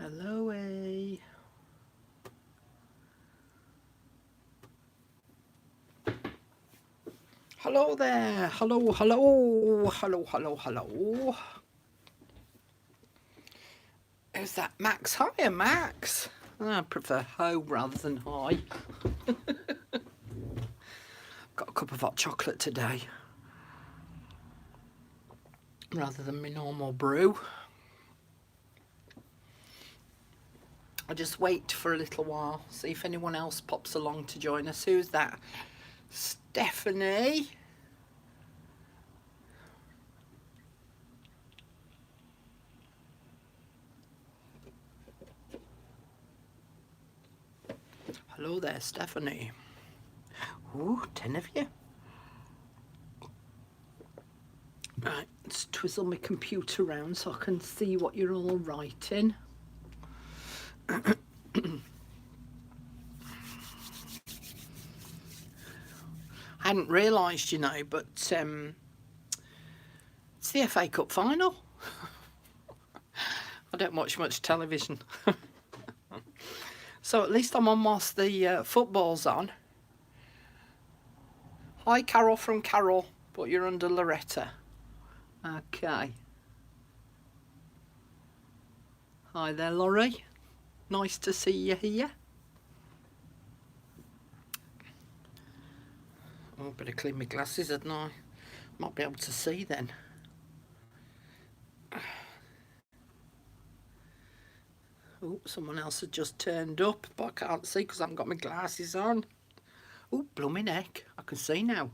Hello, A. Hello there. Hello, hello. Hello, hello, hello. Who's that? Max. Hiya, Max. I prefer ho rather than hi. Got a cup of hot chocolate today rather than my normal brew. I just wait for a little while, see if anyone else pops along to join us. Who's that? Stephanie. Hello there, Stephanie. Ooh, 10 of you. Right, let's twizzle my computer around so I can see what you're all writing. I hadn't realised, you know, but it's the FA Cup final. I don't watch much television. So at least I'm on whilst the football's on. Hi, Carol from Carol, but you're under Loretta. Okay. Hi there, Laurie. Nice to see you here. Oh, better clean my glasses, hadn't I? Might be able to see then. Oh, someone else had just turned up, but I can't see because I haven't got my glasses on. Oh, blooming heck. I can see now.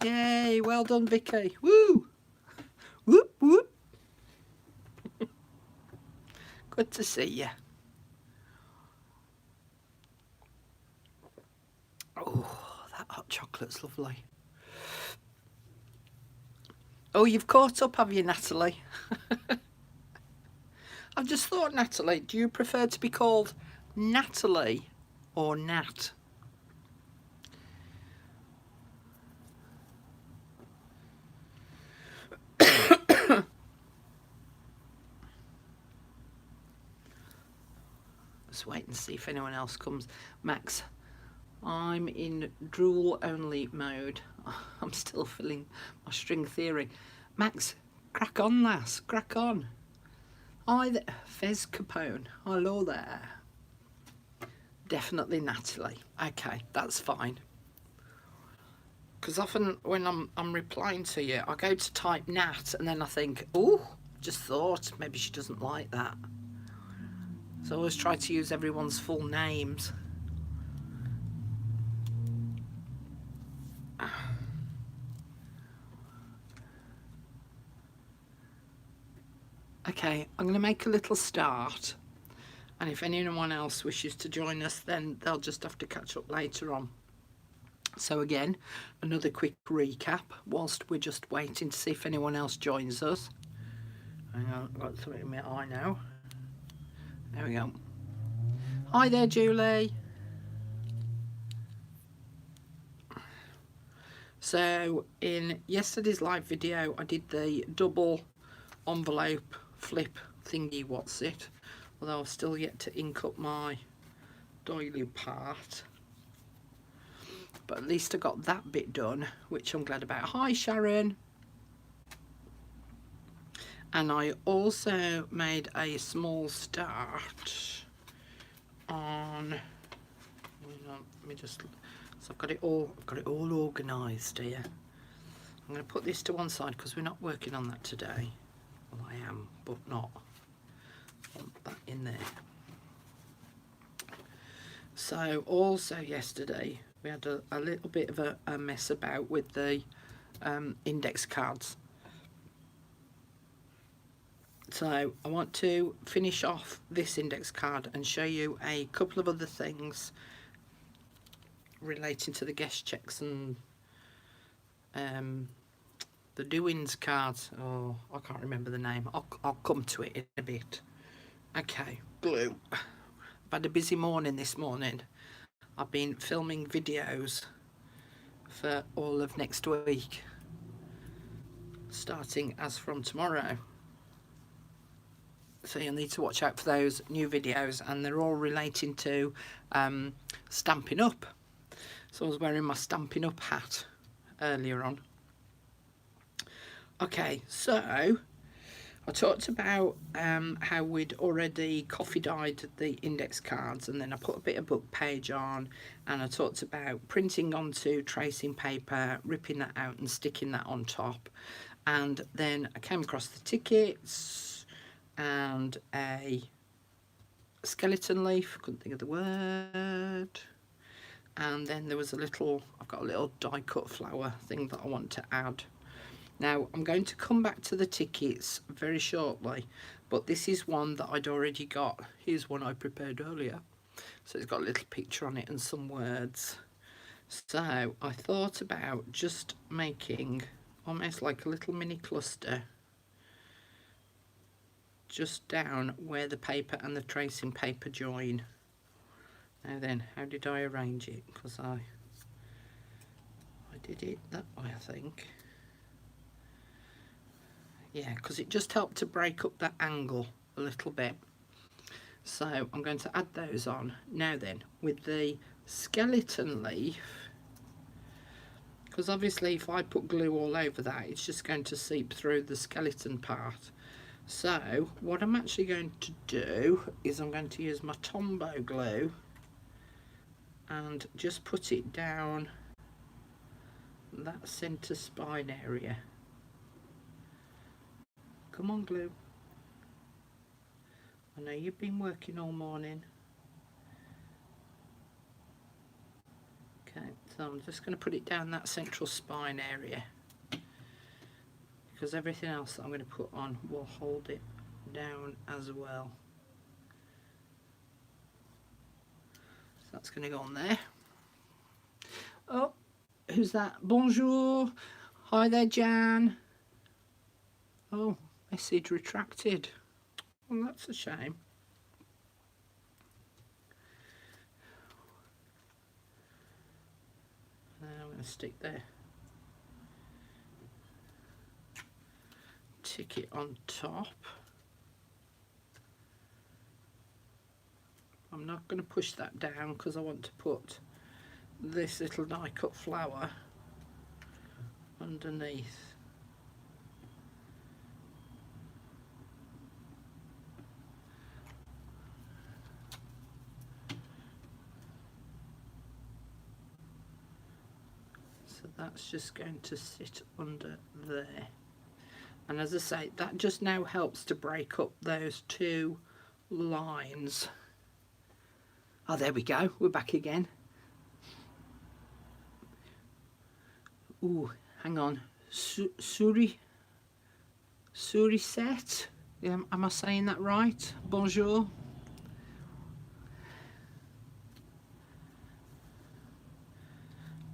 Yay, well done, Vicky. Woo! Whoop, whoop. Good to see you. Oh, that hot chocolate's lovely. Oh, you've caught up, have you, Natalie? I've just thought, Natalie, do you prefer to be called Natalie or Nat? Let's wait and see if anyone else comes. Max, I'm in drool only mode. I'm still filling my string theory. Max, crack on, lass, crack on. Hi there, Fez Capone. Hello there. Definitely Natalie. Okay, that's fine. Because often when I'm replying to you, I go to type Nat and then I think, oh, just thought maybe she doesn't like that. So I always try to use everyone's full names. Okay, I'm going to make a little start. And if anyone else wishes to join us, then they'll just have to catch up later on. So again, another quick recap whilst we're just waiting to see if anyone else joins us. Hang on, I've got something in my eye now. There we go. Hi there, Julie. So in yesterday's live video, I did the double envelope flip thingy, what's it? Although I've still yet to ink up my doily part. But at least I got that bit done, which I'm glad about. Hi, Sharon. And I also made a small start on, let me just, so I've got it all organised here. I'm going to put this to one side because we're not working on that today. Well, I am, but not. I want that in there. So also yesterday we had a little bit of a mess about with the index cards. So I want to finish off this index card and show you a couple of other things relating to the guest checks and the doings cards. Oh, I can't remember the name. I'll come to it in a bit. Okay, glue. I've had a busy morning this morning. I've been filming videos for all of next week, starting as from tomorrow. So you'll need to watch out for those new videos, and they're all relating to Stampin' Up. So I was wearing my Stampin' Up hat earlier on. Okay, so I talked about how we'd already coffee dyed the index cards, and then I put a bit of book page on, and I talked about printing onto tracing paper, ripping that out and sticking that on top. And then I came across the tickets and a skeleton leaf, couldn't think of the word. And then there was a little, I've got a little die cut flower thing that I want to add. Now I'm going to come back to the tickets very shortly, but this is one that I'd already got. Here's one I prepared earlier. So it's got a little picture on it and some words. So I thought about just making almost like a little mini cluster just down where the paper and the tracing paper join. Now then, how did I arrange it? Because I did it that way, I think. Yeah, because it just helped to break up that angle a little bit. So I'm going to add those on. Now then, with the skeleton leaf, because obviously if I put glue all over that, it's just going to seep through the skeleton part. So what I'm actually going to do is I'm going to use my Tombow glue and just put it down that centre spine area. Come on, glue. I know you've been working all morning. Okay, so I'm just going to put it down that central spine area, because everything else that I'm going to put on will hold it down as well. So that's going to go on there. Oh, who's that? Bonjour. Hi there, Jan. Oh, message retracted. Well, that's a shame. Now I'm going to stick the ticket on top. I'm not going to push that down because I want to put this little die cut flower underneath. So that's just going to sit under there. And as I say, that just now helps to break up those two lines. Oh, there we go. We're back again. Ooh, hang on. Sourisette? Yeah, am I saying that right? Bonjour.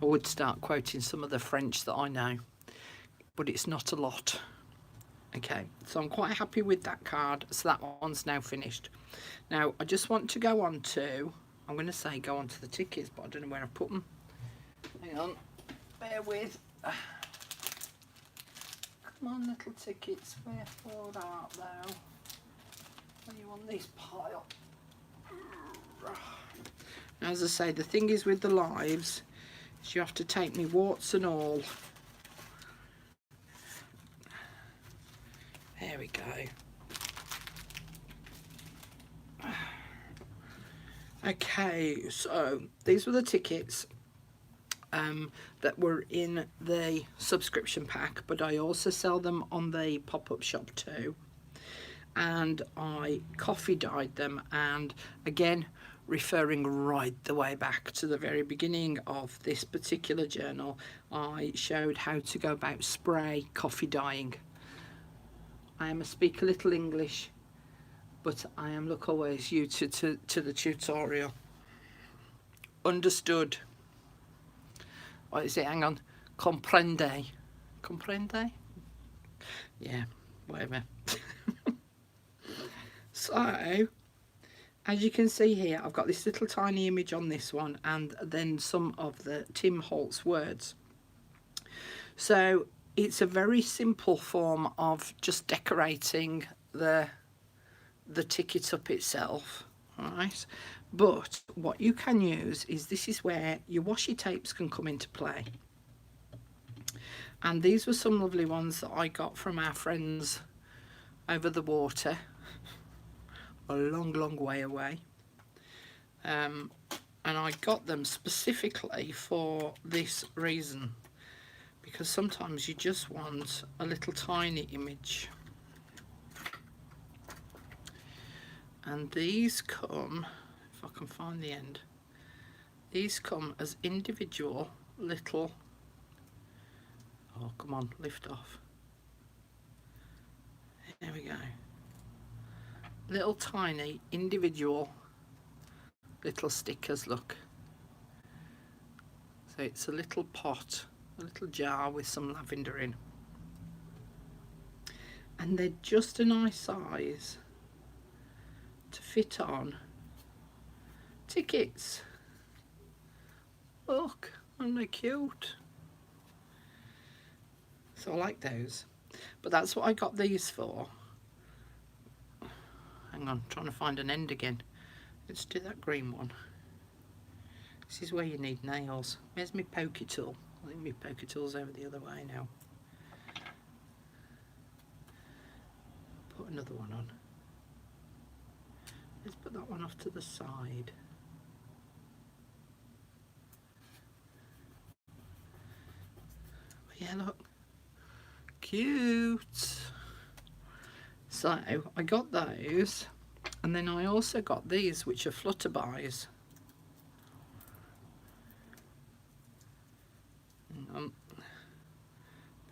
I would start quoting some of the French that I know, but it's not a lot. Okay, so I'm quite happy with that card. So that one's now finished. Now I just want to go on to, I'm going to say go on to the tickets, but I don't know where I've put them. Hang on, bear with. Come on, little tickets, wherefore art thou? Are you on this pile? As I say, the thing is with the lives, is you have to take me warts and all. There we go. Okay, so these were the tickets that were in the subscription pack, but I also sell them on the pop-up shop too. And I coffee dyed them, and again, referring right the way back to the very beginning of this particular journal, I showed how to go about spray coffee dyeing. I speak a little English, but I am look always you to the tutorial. Understood. What is it? Hang on. Comprende. Comprende? Yeah, whatever. So, as you can see here, I've got this little tiny image on this one, and then some of the Tim Holtz words. So it's a very simple form of just decorating the the ticket up itself, right? But what you can use is, this is where your washi tapes can come into play. And these were some lovely ones that I got from our friends over the water, a long, long way away. And I got them specifically for this reason, because sometimes you just want a little tiny image. And these come, if I can find the end, these come as individual little, oh come on, lift off. There we go. Little tiny individual little stickers, look. So it's a little pot, a little jar with some lavender in. And they're just a nice size to fit on tickets. Look, aren't they cute? So I like those. But that's what I got these for. Hang on, trying to find an end again. Let's do that green one. This is where you need nails. Where's my pokey tool? I think my pokey tool's over the other way now. Put another one on. Let's put that one off to the side. Yeah, look. Cute. So I got those, and then I also got these, which are flutterbys.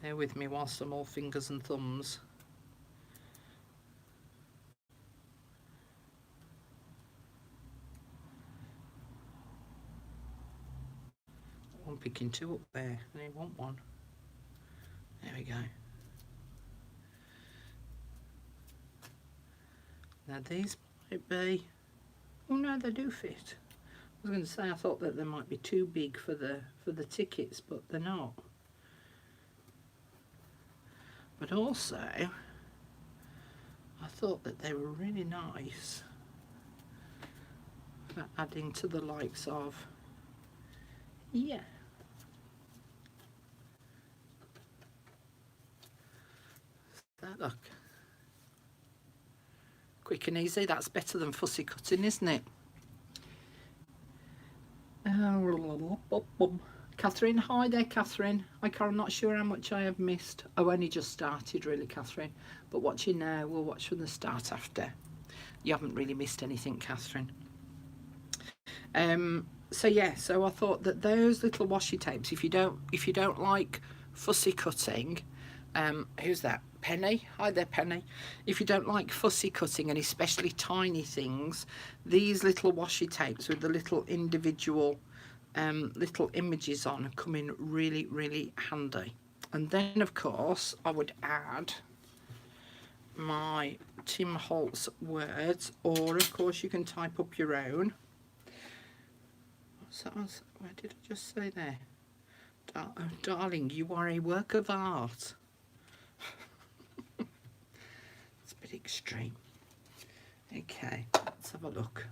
Bear with me whilst I'm all fingers and thumbs. I'm picking two up there. I only want one. There we go. Now these might be, oh no, they do fit. I was going to say I thought that they might be too big for the tickets, but they're not. But also, I thought that they were really nice for adding to the likes of, yeah. That look. Quick and easy, that's better than fussy cutting, isn't it? Catherine, hi there Catherine. I'm not sure how much I have missed. I've only just started really, Catherine, but watching now, we'll watch from the start after. You haven't really missed anything, Catherine. So yeah, so I thought that those little washi tapes, if you don't like fussy cutting, who's that? Penny? Hi there, Penny. If you don't like fussy cutting and especially tiny things, these little washi tapes with the little individual little images on come in really, really handy. And then, of course, I would add my Tim Holtz words, or of course you can type up your own. What's that? Where did I just say there? Darling, you are a work of art. It's a bit extreme. Okay, let's have a look.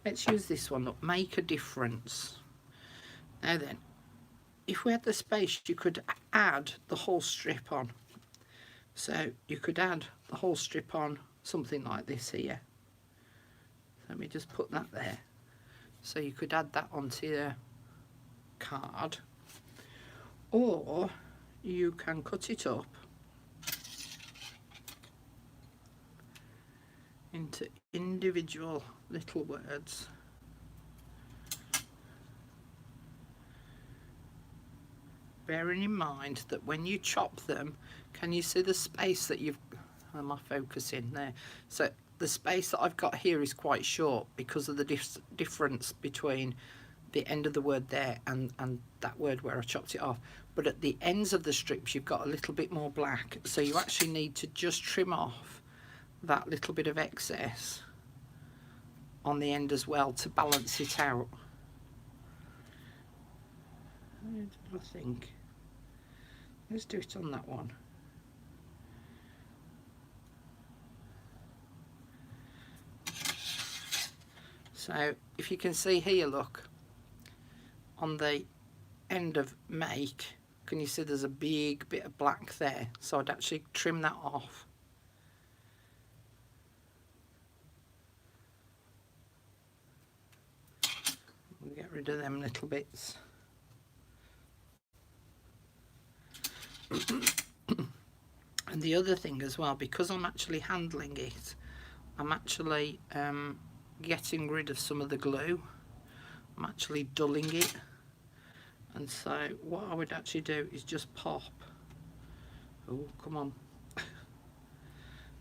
Let's use this one. Look, make a difference. Now then, if we had the space, you could add the whole strip on. So you could add the whole strip on something like this here. Let me just put that there. So you could add that onto your card, or you can cut it up into individual little words. Bearing in mind that when you chop them, can you see the space that you've, am I focusing there? So the space that I've got here is quite short because of the difference between the end of the word there and that word where I chopped it off. But at the ends of the strips, you've got a little bit more black. So you actually need to just trim off that little bit of excess on the end as well to balance it out. Where did I think? Let's do it on that one. So if you can see here, look, on the end of make, can you see there's a big bit of black there? So I'd actually trim that off. We'll get rid of them little bits. And the other thing as well, because I'm actually handling it, I'm actually getting rid of some of the glue. I'm actually dulling it. And so what I would actually do is just pop. Oh, come on.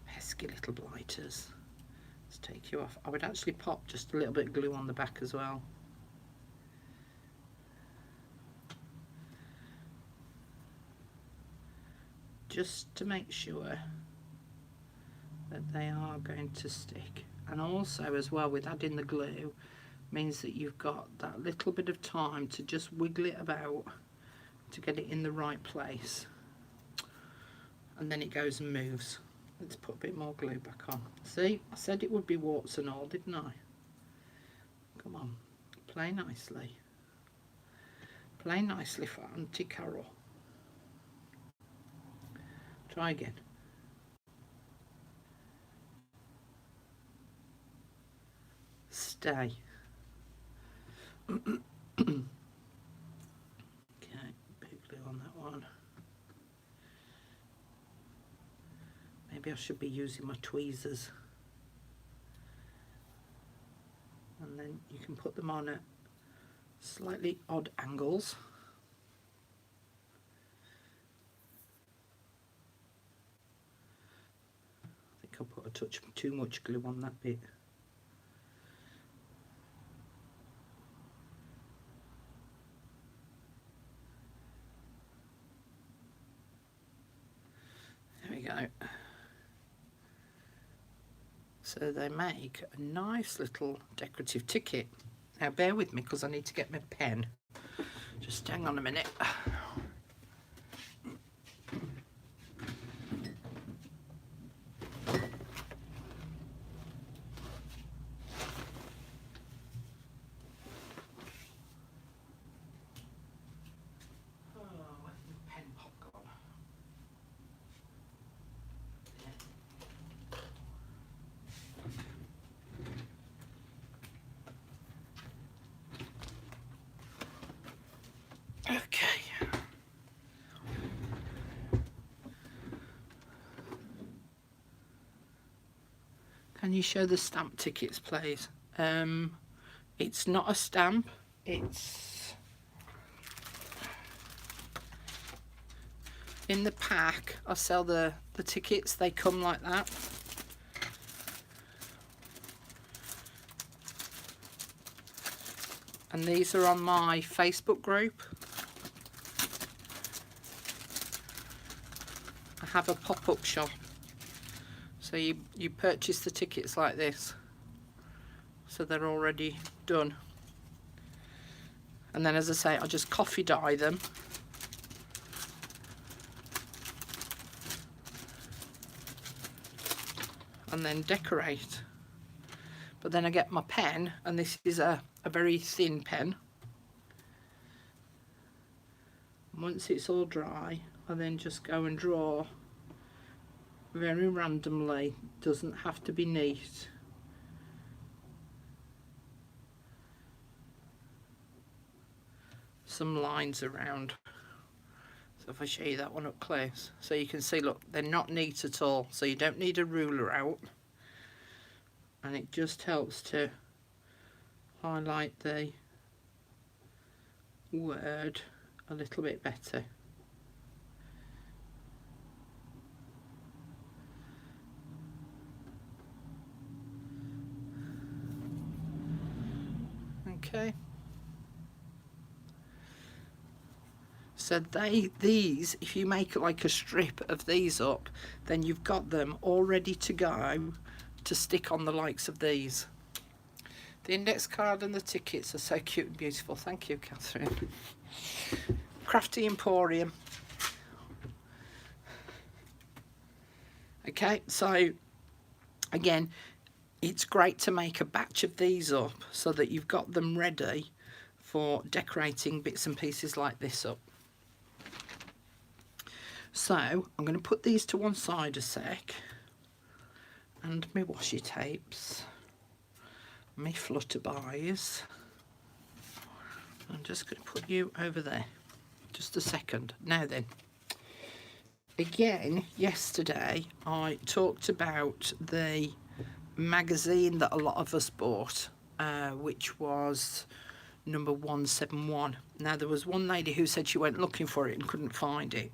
Pesky little blighters. Let's take you off. I would actually pop just a little bit of glue on the back as well. Just to make sure that they are going to stick. And also as well, with adding the glue, means that you've got that little bit of time to just wiggle it about to get it in the right place. And then it goes and moves. Let's put a bit more glue back on. See, I said it would be warts and all, didn't I? Come on, play nicely. Play nicely for Auntie Carol. Try again. Stay. Okay, bit glue on that one. Maybe I should be using my tweezers. And then you can put them on at slightly odd angles. I think I'll put a touch too much glue on that bit. There we go. So they make a nice little decorative ticket. Now bear with me because I need to get my pen. Just hang on a minute. Okay. Can you show the stamp tickets, please? It's not a stamp, it's in the pack. I sell the tickets, they come like that. And these are on my Facebook group. I have a pop-up shop. So you purchase the tickets like this. So they're already done. And then, as I say, I just coffee dye them. And then decorate. But then I get my pen, and this is a very thin pen. Once it's all dry, I then just go and draw very randomly. Doesn't have to be neat. Some lines around. So if I show you that one up close, so you can see, look, they're not neat at all. So you don't need a ruler out. And it just helps to highlight the word a little bit better. Okay. So these, if you make like a strip of these up, then you've got them all ready to go to stick on the likes of these. The index card and the tickets are so cute and beautiful. Thank you, Catherine. Crafty Emporium. Okay, so again, it's great to make a batch of these up so that you've got them ready for decorating bits and pieces like this up. So I'm going to put these to one side a sec, and my washi tapes, my flutterbys. I'm just going to put you over there, just a second. Now then, again, yesterday I talked about the magazine that a lot of us bought, which was number 171. Now, there was one lady who said she went looking for it and couldn't find it,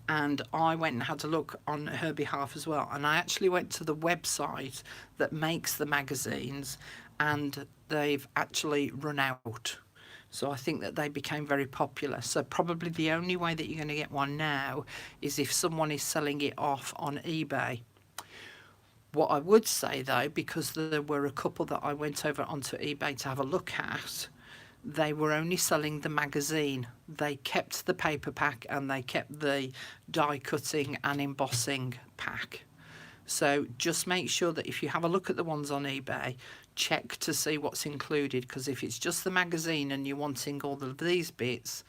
and I went and had a look on her behalf as well, and I actually went to the website that makes the magazines, and they've actually run out. So I think that they became very popular. So probably the only way that you're going to get one now is if someone is selling it off on eBay. What I would say though, because there were a couple that I went over onto eBay to have a look at, they were only selling the magazine. They kept the paper pack and they kept the die cutting and embossing pack. So just make sure that if you have a look at the ones on eBay, check to see what's included, because if it's just the magazine and you're wanting all of these bits,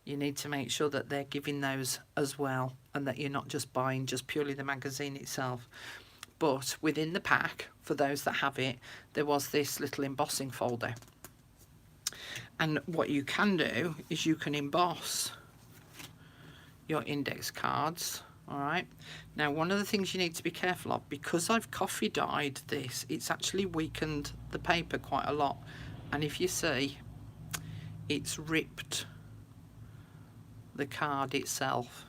you need to make sure that they're giving those as well, and that you're not just buying just purely the magazine itself. But within the pack, for those that have it, there was this little embossing folder. And what you can do is you can emboss your index cards. All right. Now, one of the things you need to be careful of, because I've coffee dyed this, it's actually weakened the paper quite a lot. And if you see, it's ripped the card itself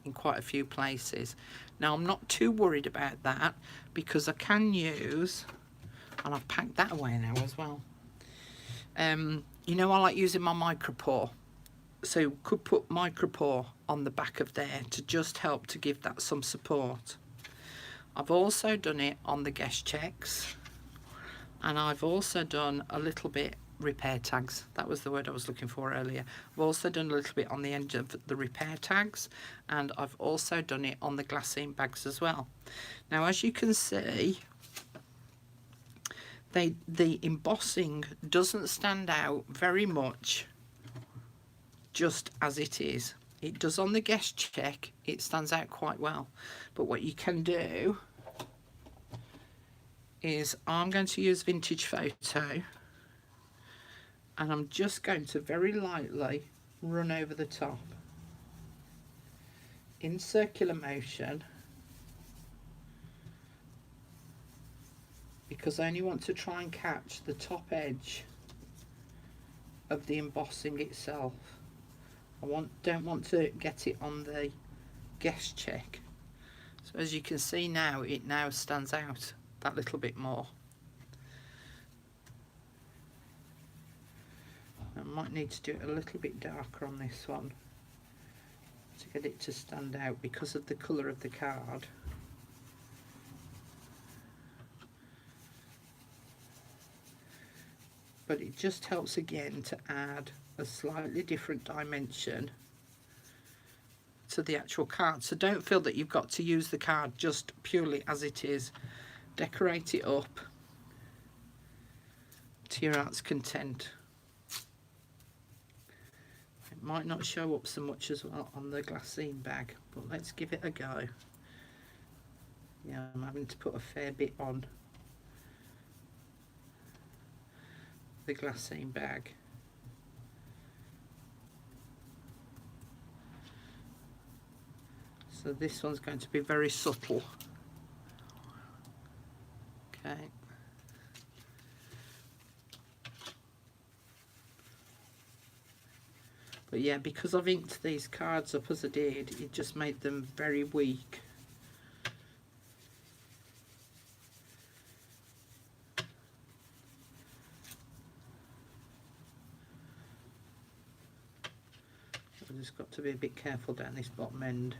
in quite a few places. Now, I'm not too worried about that, because I can use, and I've packed that away now as well. You know, I like using my micropore. So you could put micropore on the back of there to just help to give that some support. I've also done it on the guest checks, and I've also done a little bit repair tags. That was the word I was looking for earlier. I've also done a little bit on the end of the repair tags, and I've also done it on the glassine bags as well. Now, as you can see, the embossing doesn't stand out very much just as it is. It does on the guest check, it stands out quite well. But what you can do is, I'm going to use Vintage Photo, and I'm just going to very lightly run over the top in circular motion, because I only want to try and catch the top edge of the embossing itself. Don't want to get it on the guest check. So as you can see now, it now stands out that little bit more. I might need to do it a little bit darker on this one to get it to stand out because of the colour of the card. But it just helps again to add a slightly different dimension to the actual card. So don't feel that you've got to use the card just purely as it is. Decorate it up to your heart's content. It might not show up so much as well on the glassine bag, but let's give it a go. Yeah, I'm having to put a fair bit on the glassine bag. So this one's going to be very subtle. Okay. But yeah, because I've inked these cards up as I did, it just made them very weak. I've just got to be a bit careful down this bottom end.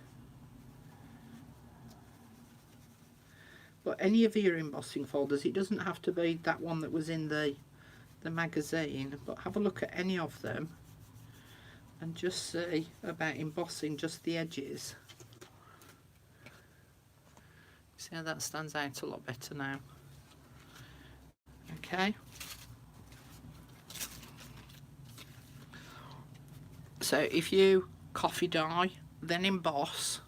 But any of your embossing folders, it doesn't have to be that one that was in the magazine, but have a look at any of them and just see about embossing just the edges. See how that stands out a lot better now. Okay. So if you coffee dye, then emboss,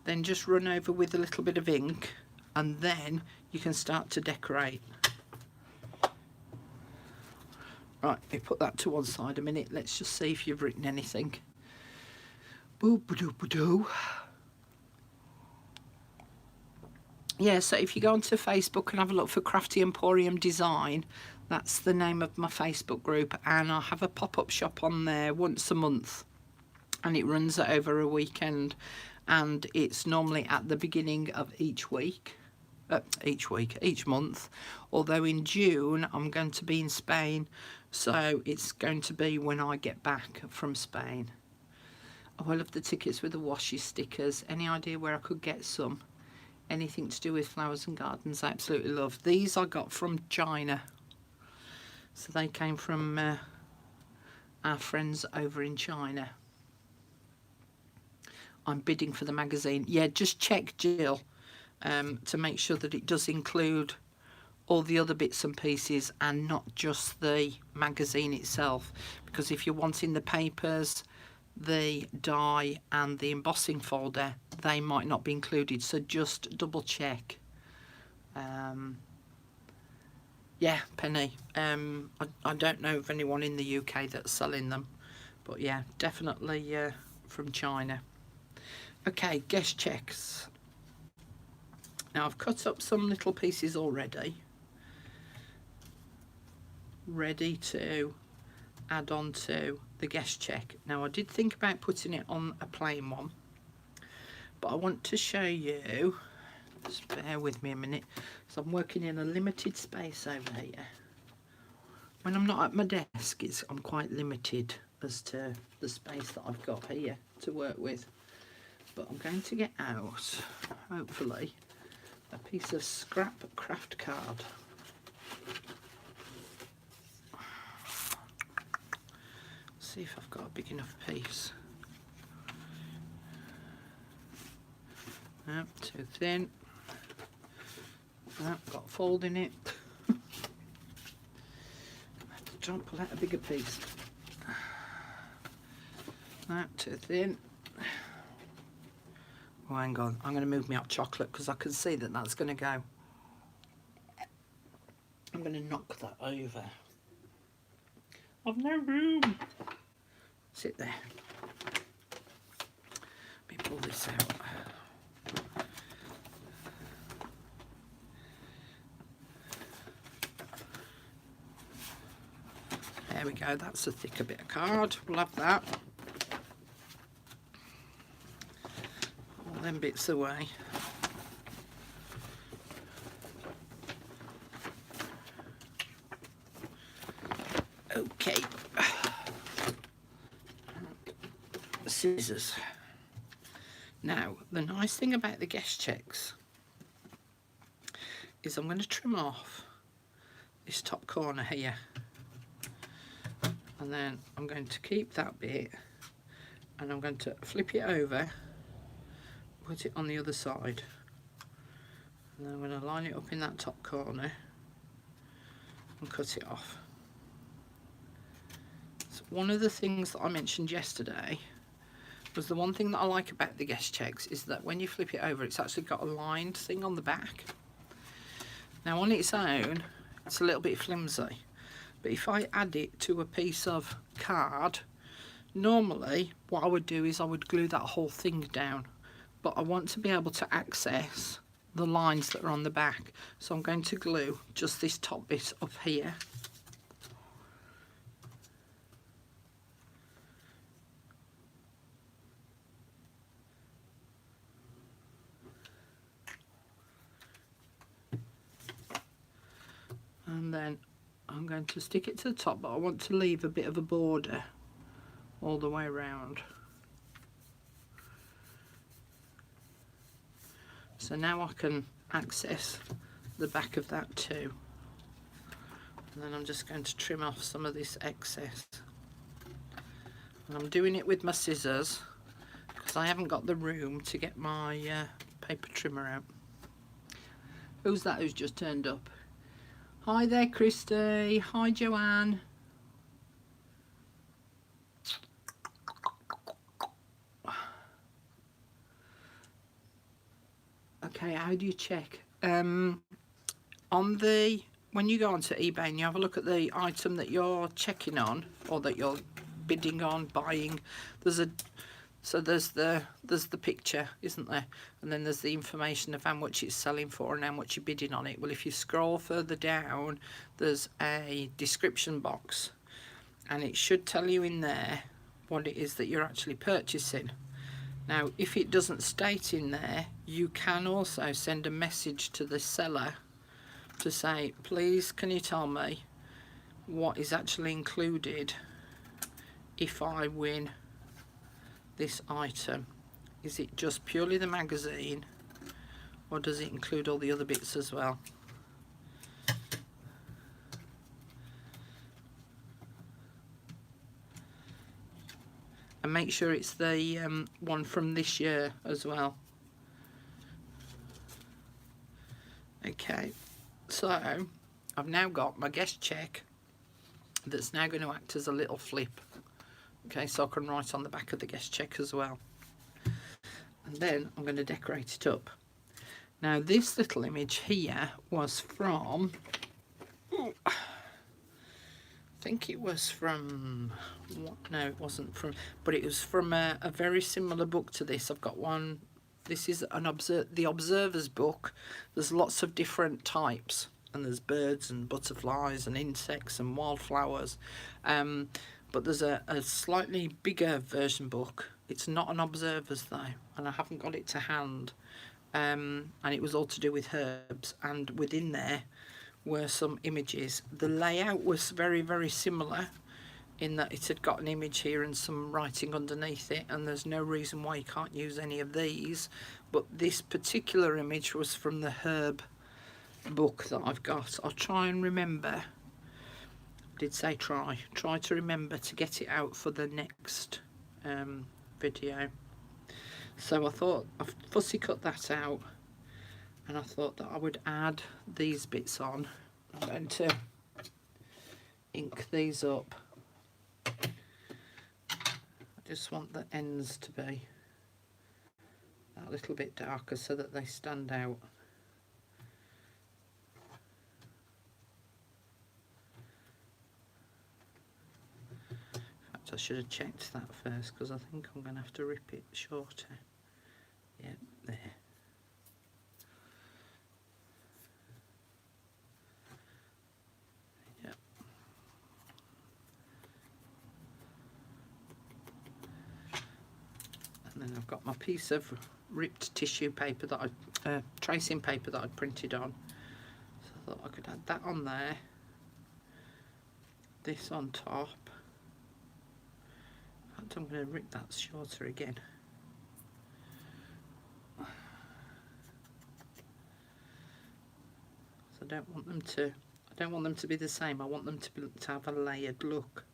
then just run over with a little bit of ink, and then you can start to decorate. Right, we put that to one side a minute. Let's just see if you've written anything. Boo-ba-doo-ba-doo. Yeah, so if you go onto Facebook and have a look for Crafty Emporium Design, that's the name of my Facebook group, and I have a pop-up shop on there once a month, and it runs over a weekend, and it's normally at the beginning of each month, although in June I'm going to be in Spain, so it's going to be when I get back from Spain. Oh, I love the tickets with the washi stickers. Any idea where I could get some? Anything to do with flowers and gardens, I absolutely love. These I got from China, so they came from our friends over in China. I'm bidding for the magazine. Yeah, just check, Jill, to make sure that it does include all the other bits and pieces and not just the magazine itself, because if you're wanting the papers, the die and the embossing folder, they might not be included, so just double check. Yeah, Penny, I don't know of anyone in the UK that's selling them, but yeah, definitely from China. Okay, guest checks. Now I've cut up some little pieces already, ready to add on to the guest check. Now I did think about putting it on a plain one, but I want to show you, just bear with me a minute, so I'm working in a limited space over here. When I'm not at my desk, I'm quite limited as to the space that I've got here to work with, but I'm going to get out, hopefully, a piece of scrap craft card. See if I've got a big enough piece. Nope, too thin. Nope, got a fold in it. Don't pull out a bigger piece. Nope, too thin. Oh, hang on, I'm going to move my hot chocolate because I can see that that's going to go. I'm going to knock that over. I've no room. Sit there. Let me pull this out. There we go, that's a thicker bit of card. We'll have that. All them bits away. Okay. Scissors. Now, the nice thing about the guest checks is I'm going to trim off this top corner here, and then I'm going to keep that bit, and I'm going to flip it over, put it on the other side, and then I'm going to line it up in that top corner and cut it off. So one of the things that I mentioned yesterday was the one thing that I like about the guest checks is that when you flip it over, it's actually got a lined thing on the back. Now on its own, it's a little bit flimsy, but if I add it to a piece of card, normally what I would do is I would glue that whole thing down, but I want to be able to access the lines that are on the back, so I'm going to glue just this top bit up here. And then I'm going to stick it to the top, but I want to leave a bit of a border all the way around. So now I can access the back of that too. And then I'm just going to trim off some of this excess. And I'm doing it with my scissors because I haven't got the room to get my paper trimmer out. Who's that who's just turned up? Hi there, Christy. Hi, Joanne. Okay, how do you check? On the when you go onto eBay and you have a look at the item that you're checking on or that you're bidding on, buying, there's the picture, isn't there? And then there's the information of how much it's selling for and how much you're bidding on it. Well, if you scroll further down, there's a description box, and it should tell you in there what it is that you're actually purchasing. Now, if it doesn't state in there, you can also send a message to the seller to say, please, can you tell me what is actually included if I win this item? Is it just purely the magazine, or does it include all the other bits as well? And make sure it's the one from this year as well. Okay, so I've now got my guest check that's now going to act as a little flip. Okay, so I can write on the back of the guest check as well. And then I'm going to decorate it up. Now, this little image here was from, I think it was from, no, it wasn't from, but it was from a very similar book to this. I've got one. This is the Observer's book. There's lots of different types, and there's birds and butterflies and insects and wildflowers. But there's a slightly bigger version book. It's not an Observer's though, and I haven't got it to hand. And it was all to do with herbs, and within there were some images. The layout was very, very similar in that it had got an image here and some writing underneath it, and there's no reason why you can't use any of these, but this particular image was from the herb book that I've got. I'll try and remember, I did say try to remember to get it out for the next video. So I thought I've fussy cut that out, and I thought that I would add these bits on. I'm going to ink these up. I just want the ends to be a little bit darker so that they stand out. In fact, I should have checked that first, because I think I'm going to have to rip it shorter. Yeah, there. Yeah. And then I've got my piece of ripped tissue paper that I, tracing paper that I printed on. So I thought I could add that on there. This on top. In fact, I'm going to rip that shorter again. I don't want them to be the same. I want them to have a layered look.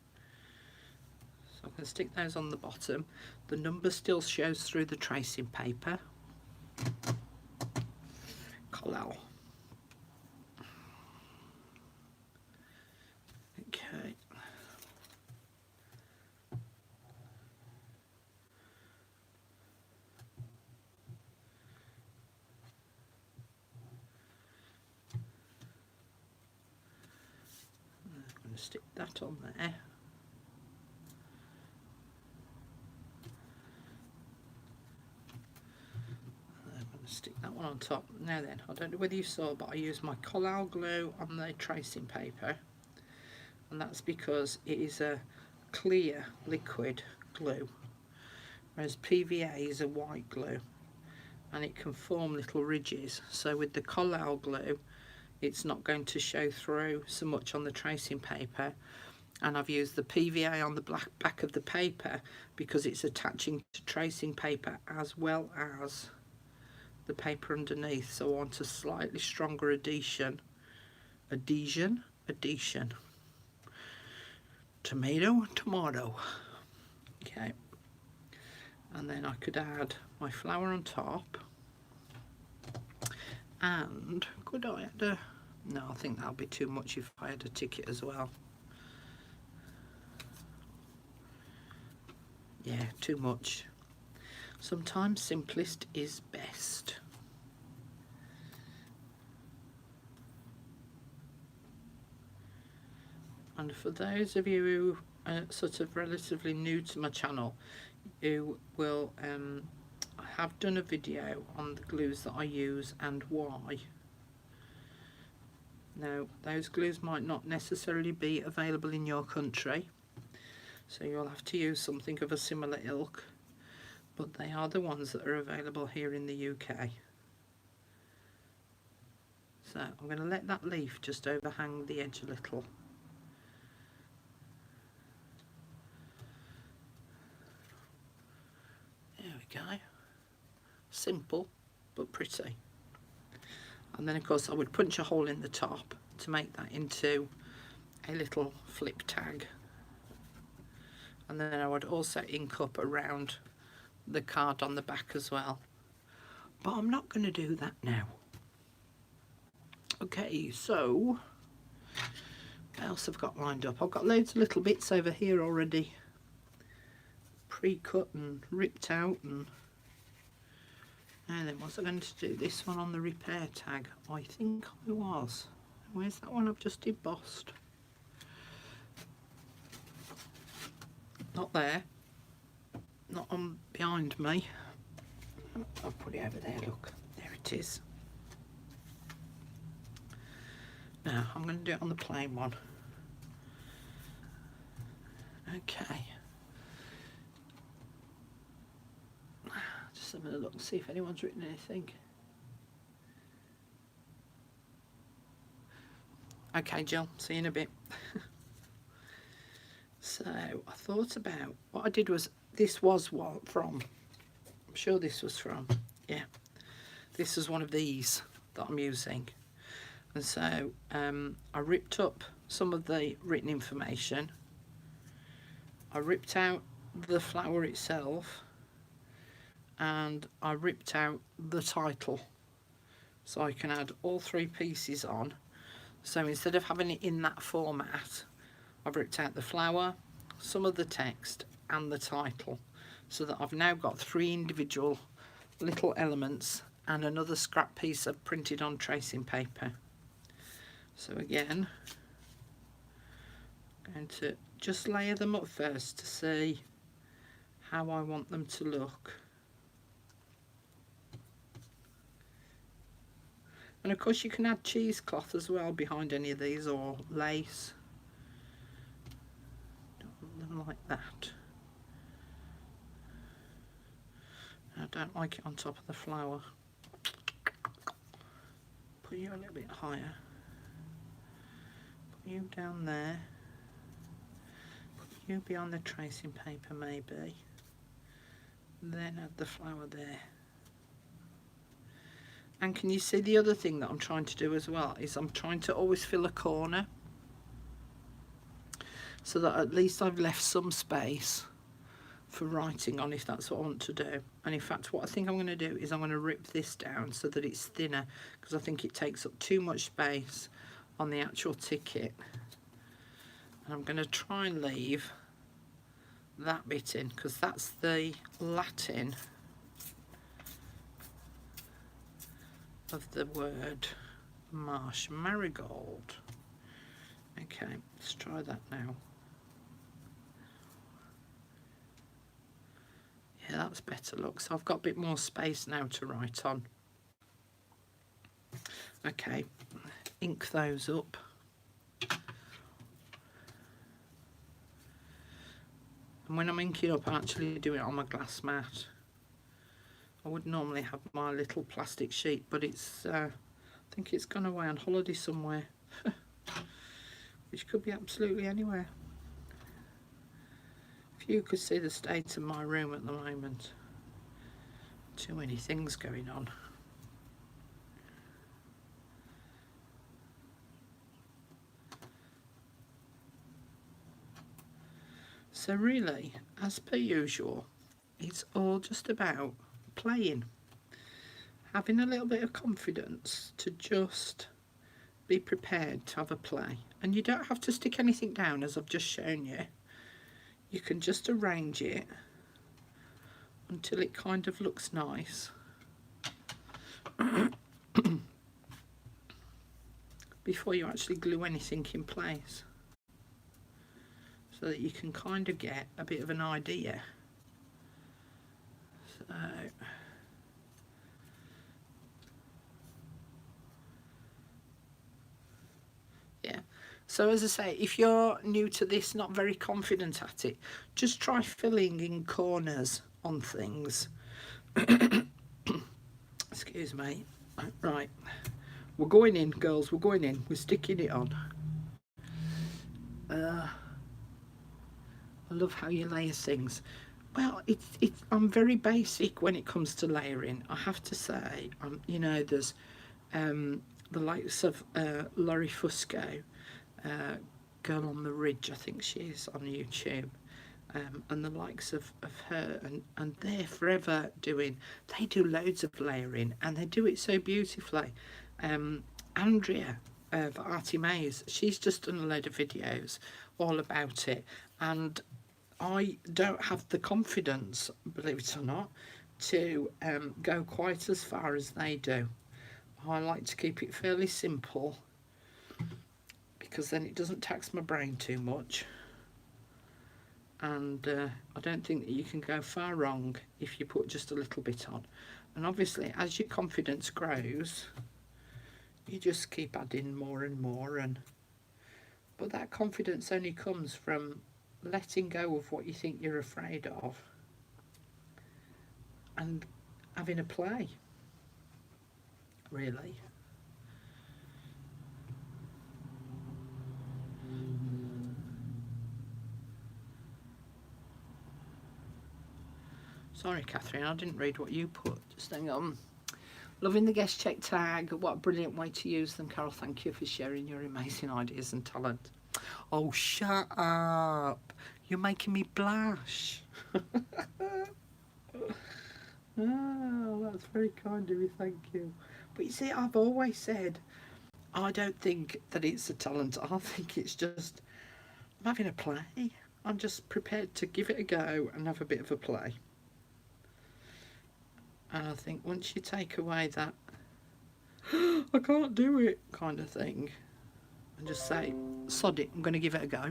So I can stick those on the bottom. The number still shows through the tracing paper. Collal. Okay. I'm going to stick that on there. Stick that one on top. Now then, I don't know whether you saw, but I used my Collal glue on the tracing paper, and that's because it is a clear liquid glue, whereas PVA is a white glue, and it can form little ridges. So with the Collal glue, it's not going to show through so much on the tracing paper, and I've used the PVA on the back of the paper because it's attaching to tracing paper as well as the paper underneath, so I want a slightly stronger adhesion. Tomato. Okay, and then I could add my flower on top, and could I add No, I think that'll be too much if I had a ticket as well. Yeah, too much. Sometimes simplest is best. And for those of you who are sort of relatively new to my channel, you will I have done a video on the glues that I use and why. Now, those glues might not necessarily be available in your country, so you'll have to use something of a similar ilk, but they are the ones that are available here in the UK. So I'm going to let that leaf just overhang the edge a little. There we go. Simple but pretty. And then of course I would punch a hole in the top to make that into a little flip tag. And then I would also ink up around the card on the back as well. But I'm not going to do that now. Okay, so what else I've got lined up? I've got loads of little bits over here already pre-cut and ripped out, and then was I going to do this one on the repair tag? I think I was. Where's that one I've just embossed? Not there. Not on behind me. I'll put it over there, look. There it is. Now, I'm going to do it on the plain one. Okay. Just having a look and see if anyone's written anything. Okay, Jill, see you in a bit. So, I thought about, what I did was, this was what from, I'm sure this was from, yeah. This is one of these that I'm using. And so, I ripped up some of the written information. I ripped out the flower itself. And I ripped out the title. So I can add all three pieces on. So instead of having it in that format, I've ripped out the flower, some of the text and the title, so that I've now got three individual little elements and another scrap piece of printed on tracing paper. So again, I'm going to just layer them up first to see how I want them to look. And of course you can add cheesecloth as well behind any of these, or lace. Don't want them like that. I don't like it on top of the flower. Put you a little bit higher. Put you down there. Put you behind the tracing paper maybe. Then add the flower there. And can you see the other thing that I'm trying to do as well is I'm trying to always fill a corner so that at least I've left some space for writing on if that's what I want to do. And in fact what I think I'm going to do is I'm going to rip this down so that it's thinner, because I think it takes up too much space on the actual ticket. And I'm going to try and leave that bit in because that's the Latin of the word marsh, marigold. Okay, let's try that now. Yeah, that's better, look. So I've got a bit more space now to write on. Okay, ink those up. And when I'm inking up, I actually do it on my glass mat. I would normally have my little plastic sheet, but it's I think it's gone away on holiday somewhere, which could be absolutely anywhere. If you could see the state of my room at the moment, too many things going on. So really, as per usual, it's all just about playing, having a little bit of confidence to just be prepared to have a play. And you don't have to stick anything down, as I've just shown you. You can just arrange it until it kind of looks nice. Before you actually glue anything in place, so that you can kind of get a bit of an idea. So yeah, so as I say, if you're new to this, not very confident at it, just try filling in corners on things. Excuse me. Right, we're going in, girls, we're going in, we're sticking it on. I love how you layer things. Well, I'm very basic when it comes to layering, I have to say. You know, there's the likes of Laurie Fusco, Girl on the Ridge, I think she is, on YouTube, and the likes of her, and they're forever doing, they do loads of layering, and they do it so beautifully. Andrea of Artie Mays, she's just done a load of videos all about it, and I don't have the confidence, believe it or not, to go quite as far as they do. I like to keep it fairly simple, because then it doesn't tax my brain too much, and I don't think that you can go far wrong if you put just a little bit on. And obviously, as your confidence grows, you just keep adding more and more, but that confidence only comes from letting go of what you think you're afraid of and having a play, really. Sorry, Catherine, I didn't read what you put. Just hang on. Loving the guest check tag. What a brilliant way to use them, Carol. Thank you for sharing your amazing ideas and talent. Oh, shut up. You're making me blush. Oh, that's very kind of you. Thank you. But you see, I've always said, I don't think that it's a talent. I think it's just, I'm having a play. I'm just prepared to give it a go and have a bit of a play. And I think once you take away that I can't do it kind of thing, and just say, sod it, I'm going to give it a go,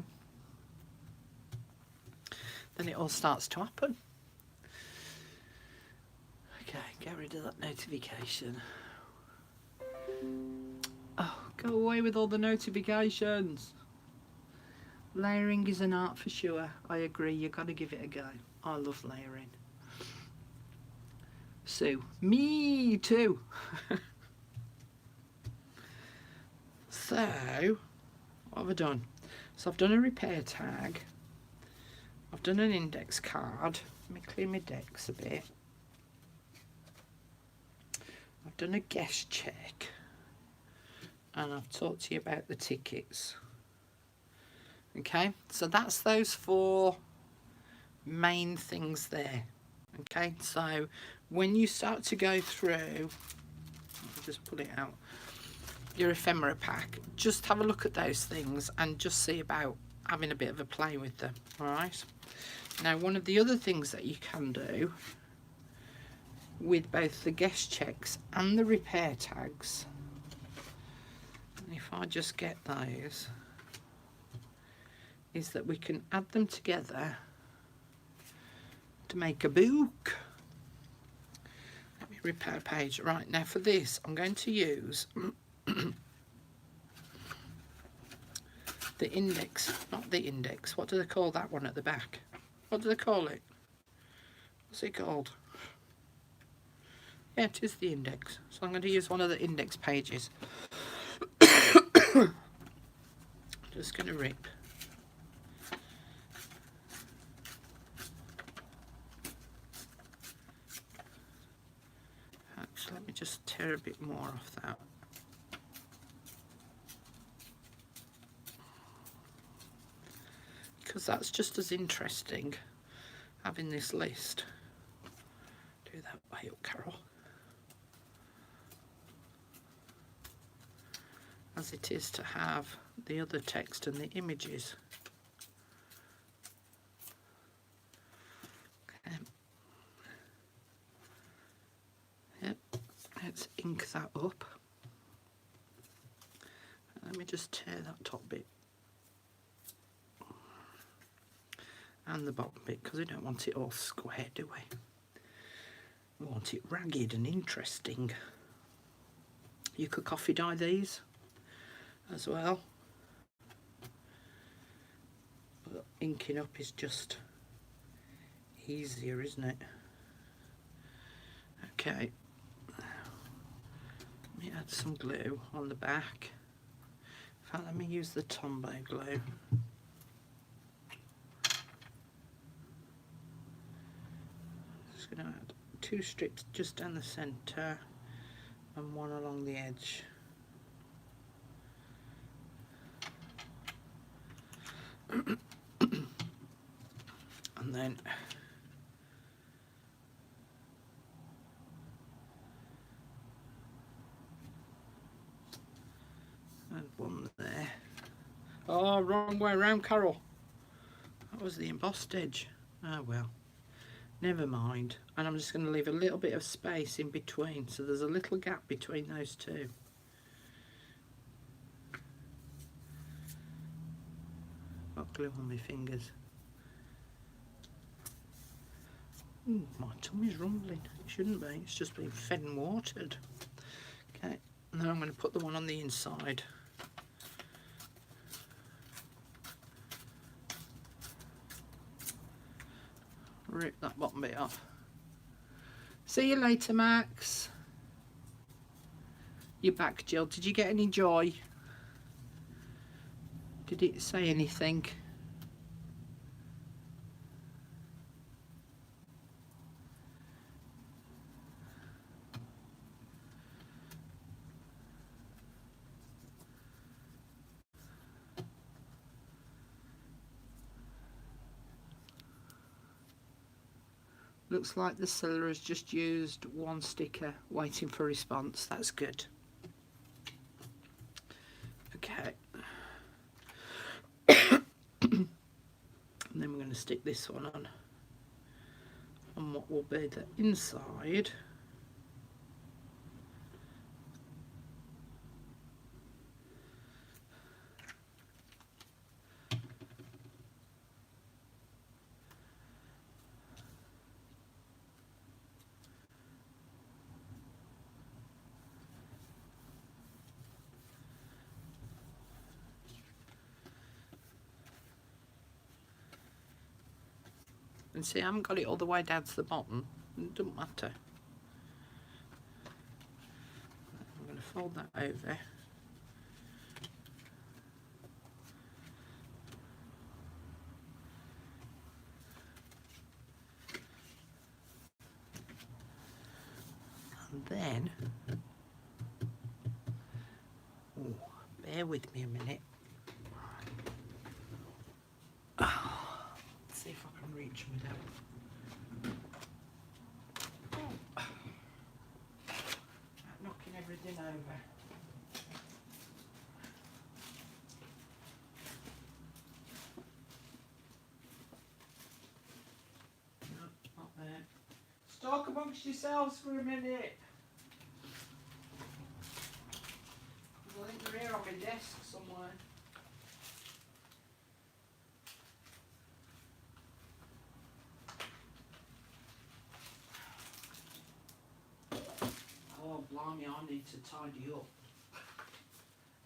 then it all starts to happen. Okay, get rid of that notification. Oh, go away with all the notifications. Layering is an art for sure. I agree, you've got to give it a go. I love layering. Sue, me too. So, what have I done? So I've done a repair tag. I've done an index card. Let me clear my decks a bit. I've done a guest check. And I've talked to you about the tickets. Okay, so that's those 4 main things there. Okay, so when you start to go through, I'll just pull it out, your ephemera pack, just have a look at those things and just see about having a bit of a play with them. All right, now one of the other things that you can do with both the guest checks and the repair tags, and if I just get those, is that we can add them together to make a book. Let me repair page. Right, now for this I'm going to use the index, not the index, what do they call that one at the back? What do they call it? What's it called? Yeah, it is the index. So I'm going to use one of the index pages. Just going to rip. Actually, let me just tear a bit more off that. Because that's just as interesting, having this list. Do that way up, Carol. as it is to have the other text and the images. Okay. Yep, let's ink that up. Let me just tear that top bit and the bottom bit, because we don't want it all square, do we? We want it ragged and interesting. You could coffee dye these as well, but inking up is just easier, isn't it? Okay, let me add some glue on the back. In fact, let me use the Tombow glue. Just going to add 2 strips just down the centre and 1 along the edge. And then and 1 there. Oh, wrong way around, Carol. That was the embossed edge. Oh well, never mind. And I'm just going to leave a little bit of space in between, so there's a little gap between those two. Got glue on my fingers. Ooh, my tummy's rumbling. It shouldn't be, it's just been fed and watered. Okay, now I'm going to put the one on the inside. Rip that bottom bit off. See you later, Max. You're back, Jill. Did you get any joy? Did it say anything? Looks like the seller has just used 1 sticker, waiting for a response. That's good. Okay. And then we're going to stick this one on what will be the inside. And see, I haven't got it all the way down to the bottom. It doesn't matter. I'm going to fold that over. And then, oh, bear with me a minute. Let's see if I can reach without. Knocking everything over. No, not there. Talk amongst yourselves for a minute. I think they're here on my desk somewhere. Oh, blimey, I need to tidy up.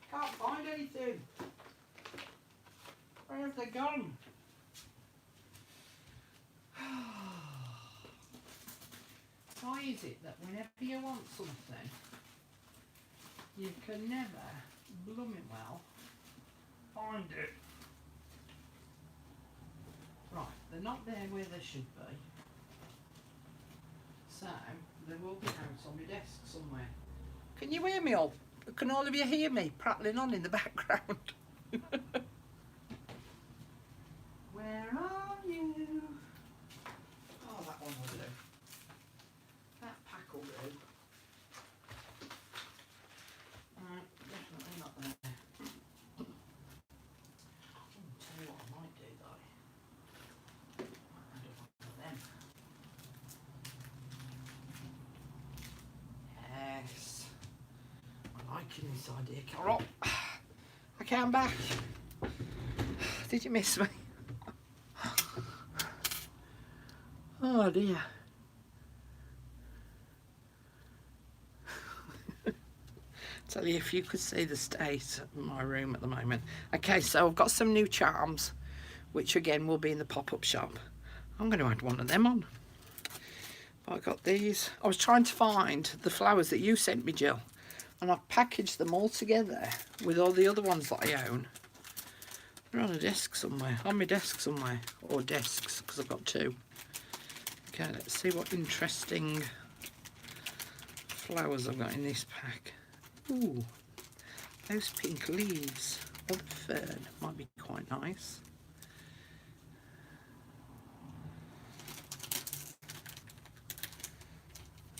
Can't find anything. Where have they gone? Why is it that whenever you want something, you can never, blooming well, find it? Right, they're not there where they should be. So, they will be out on my desk somewhere. Can you hear me all? Can all of you hear me prattling on in the background? Where are you? Oh, that one will do. That pack will do. Definitely not there. liking this idea, Carol. Okay, I'm back. Did you miss me? Oh dear. Tell you, if you could see the state of my room at the moment. Okay, so I've got some new charms, which again will be in the pop-up shop. I'm going to add one of them on. But I got these. I was trying to find the flowers that you sent me, Jill, and I've packaged them all together with all the other ones that I own. They're on a desk somewhere, on my desk somewhere, or desks, because I've got two. Okay, let's see what interesting flowers I've got in this pack. Ooh, those pink leaves or the fern might be quite nice.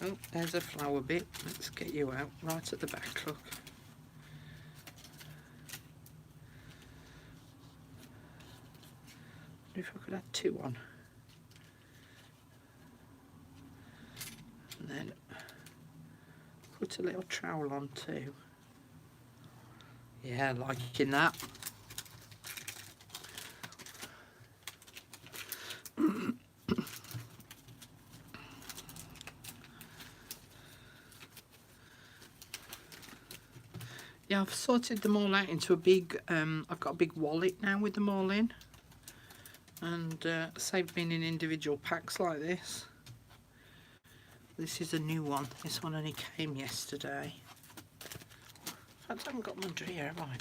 Oh, there's a flower bit. Let's get you out right at the back, look. I wonder if I could add two on. And then put a little trowel on too. Yeah, liking that. Yeah, I've sorted them all out into a big, I've got a big wallet now with them all in. And saved being in individual packs like this. This is a new one. This one only came yesterday. In fact, I haven't got them under here, have I?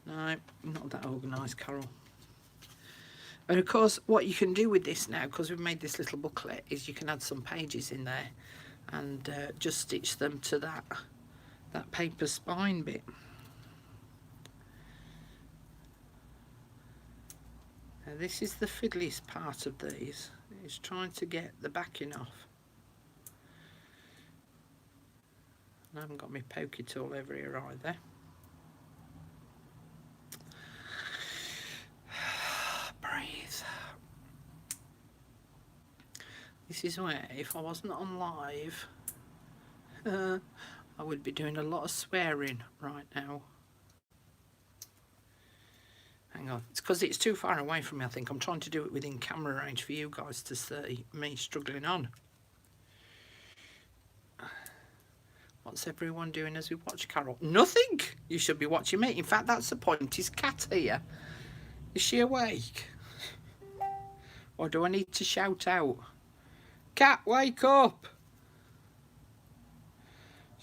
No, not that organised, Carol. And of course, what you can do with this now, because we've made this little booklet, is you can add some pages in there and just stitch them to that paper spine bit. Now, this is the fiddliest part of these, is trying to get the backing off. I haven't got my pokey tool over here either. Breathe. This is where, if I wasn't on live, I would be doing a lot of swearing right now. Hang on, it's because it's too far away from me. I think I'm trying to do it within camera range for you guys to see me struggling on. What's everyone doing as we watch, Carol? Nothing! You should be watching me. In fact, that's the point. Is Kat here? Is she awake? Or do I need to shout out? Kat, wake up!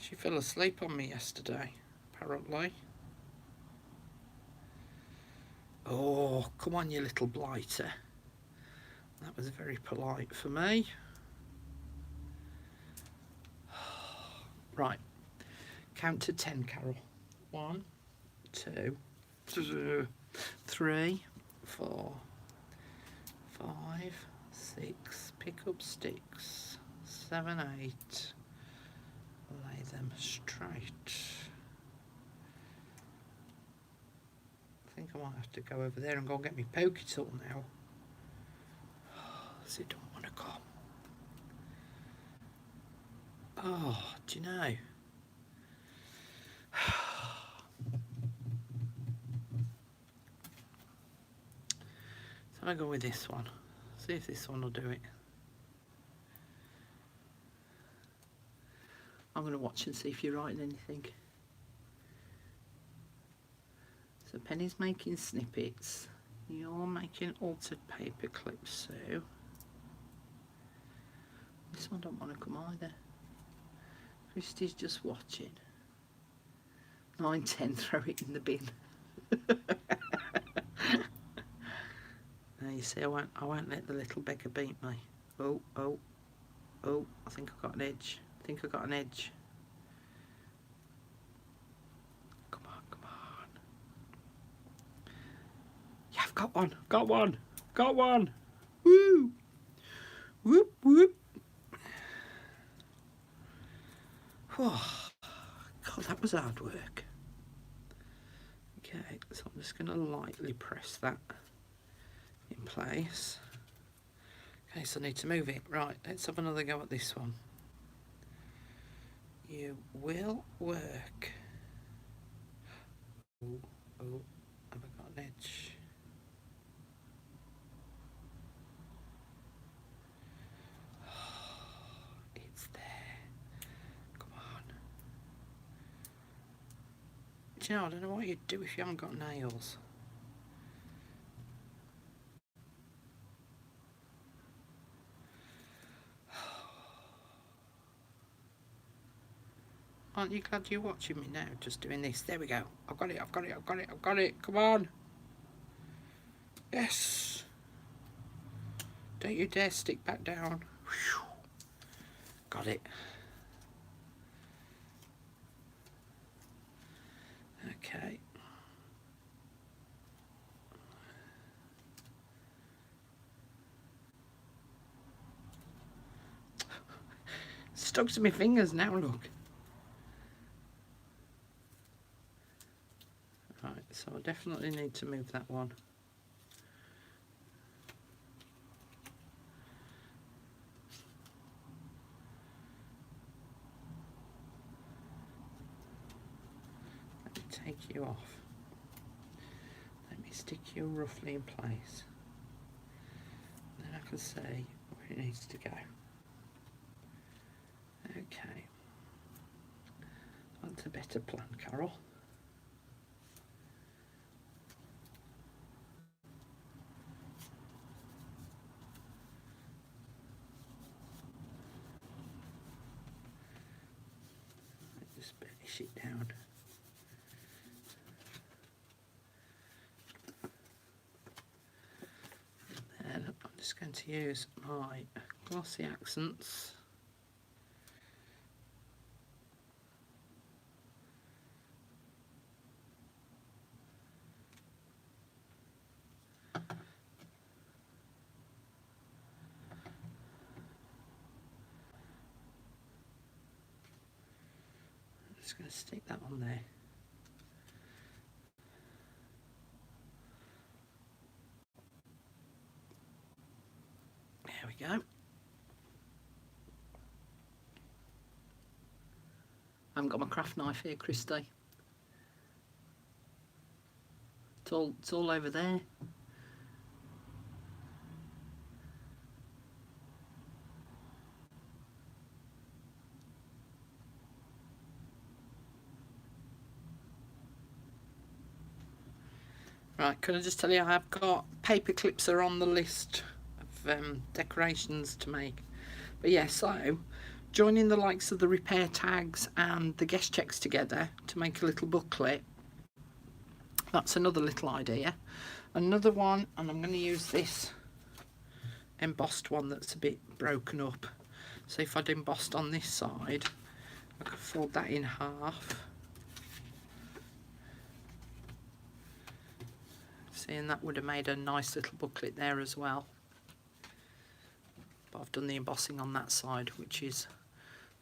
She fell asleep on me yesterday, apparently. Oh, come on, you little blighter. That was very polite for me. Right, count to 10, Carol. 1, 2, 3, 4, 5, 6. Pick up sticks. 7, 8. Lay them straight. I think I might have to go over there and go and get my pokey tool now. So I don't want to come. Oh, do you know? So I go with this one. See if this one will do it. I'm going to watch and see if you're writing anything. So Penny's making snippets. You're making altered paper clips, Sue. This one don't want to come either. Christy's just watching. 9, 10, throw it in the bin. Now you see, I won't let the little beggar beat me. Oh, oh, oh! I think I got an edge. I think I got an edge. Come on, come on! Yeah, I've got one. Got one. Got one. Woo! Whoop whoop. Oh, God, that was hard work. Okay, so I'm just going to lightly press that in place. Okay, so I need to move it. Right, let's have another go at this one. you will work. Oh, oh, have I got an edge? It's there. Come on. Do you know, I don't know what you'd do if you haven't got nails. Aren't you glad you're watching me now? Just doing this. There we go. I've got it, I've got it, I've got it, I've got it. Come on. Yes. Don't you dare stick back down. Whew. Got it. Okay. Stuck to my fingers now, look. Right, so I definitely need to move that one. Let me take you off. Let me stick you roughly in place. Then I can see where it needs to go. Okay. That's a better plan, Carol. Just finish it down. And then I'm just going to use my glossy accents. Just going to stick that on there. There we go. I haven't got my craft knife here, Christy. It's all over there. Right, can I just tell you, I've got paper clips are on the list of decorations to make. But yeah, so joining the likes of the repair tags and the guest checks together to make a little booklet. That's another little idea. Another one, and I'm going to use this embossed one that's a bit broken up. So if I'd embossed on this side, I could fold that in half. See, and that would have made a nice little booklet there as well. But I've done the embossing on that side, which is,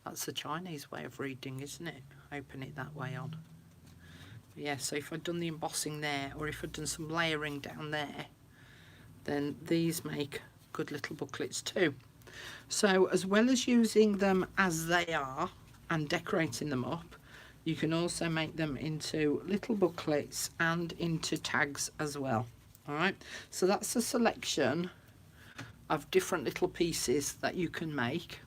that's the Chinese way of reading, isn't it? Open it that way on. But yeah, so if I'd done the embossing there, or if I'd done some layering down there, then these make good little booklets too. So as well as using them as they are and decorating them up, you can also make them into little booklets and into tags as well. All right, so that's a selection of different little pieces that you can make.